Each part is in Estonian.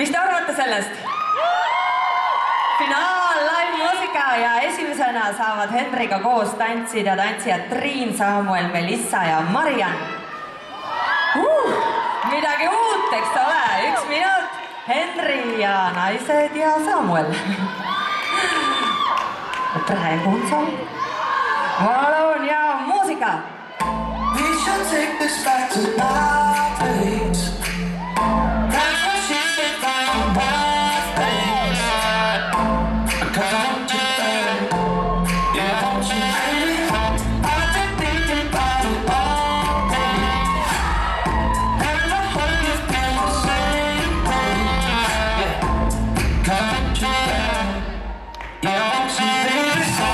Mis te arvate sellest? Finaal, live-muusika ja esimesena saavad Henriga koos tantsida tantsijad Triin, Samuel, Melissa ja Mariann. Midagi uut, eks ole? 1 minut, Henri ja naised ja Samuel. Praegu on samm. Palun ja muusika! We should take this back to my place. That's what she said about my face. Cause I want you bad. Yeah, I want you baby. I've been thinking about it all day. And I hope you feel the same way. Yeah, cause I want you bad. Yeah, I want you baby. So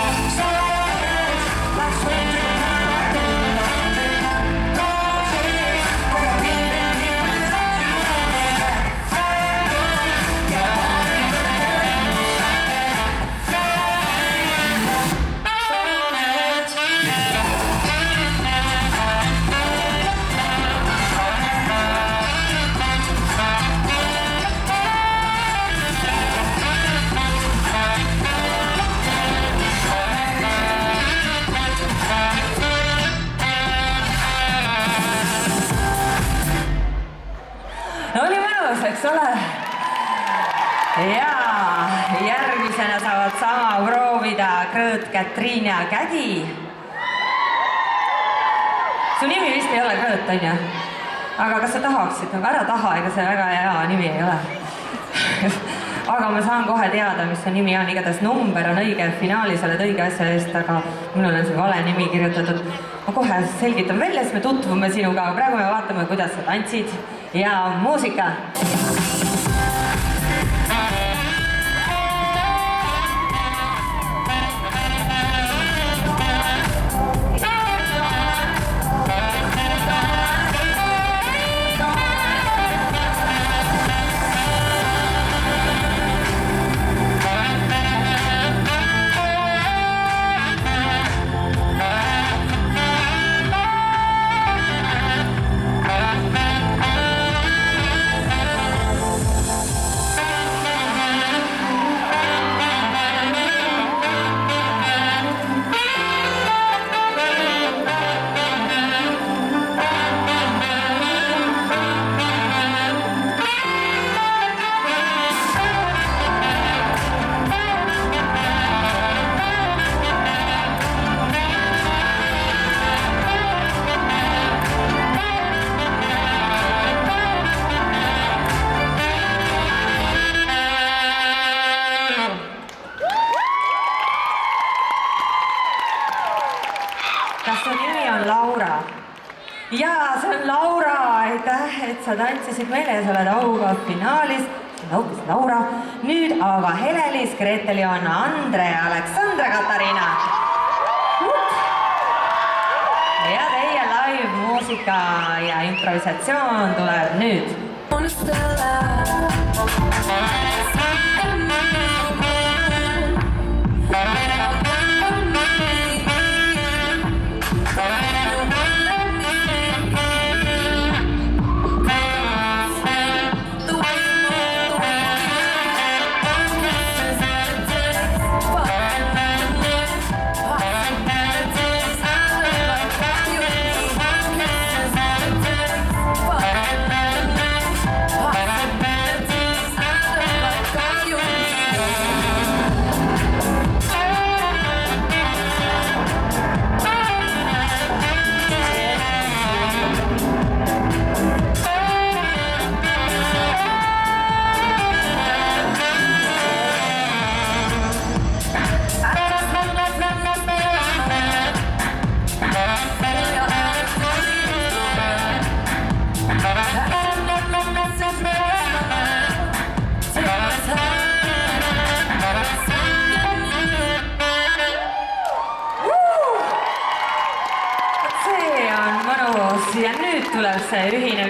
like sweet. Oli mõnus, eks ole? Ja järgmisena saavad sama proovida Krõõt, Katriin ja Kädi. Su nimi vist ei ole Krõõt, on ju? Aga kas sa tahaksid? Ära taha, ega see väga hea nimi ei ole. Aga ma saan kohe teada, mis su nimi on. Igatahes number on õige, finaalis oled õige asja eest, aga minul on see vale nimi kirjutatud. Ma kohe selgitan välja, siis me tutvume sinuga. Praegu me vaatame, kuidas sa tantsid. Ja muusika! Kas su nimi on Laura? Jaa, see on Laura. Aitäh, et sa tantsisid meile ja sa oled auga finaalis. See on hoopis Laura. Nüüd aga Helelis, Greteli on Andre, Aleksandra, Katariina. Ja teie live-muusika ja improvisatsioon tuleb nüüd. Ja nüüd tuleb see ühine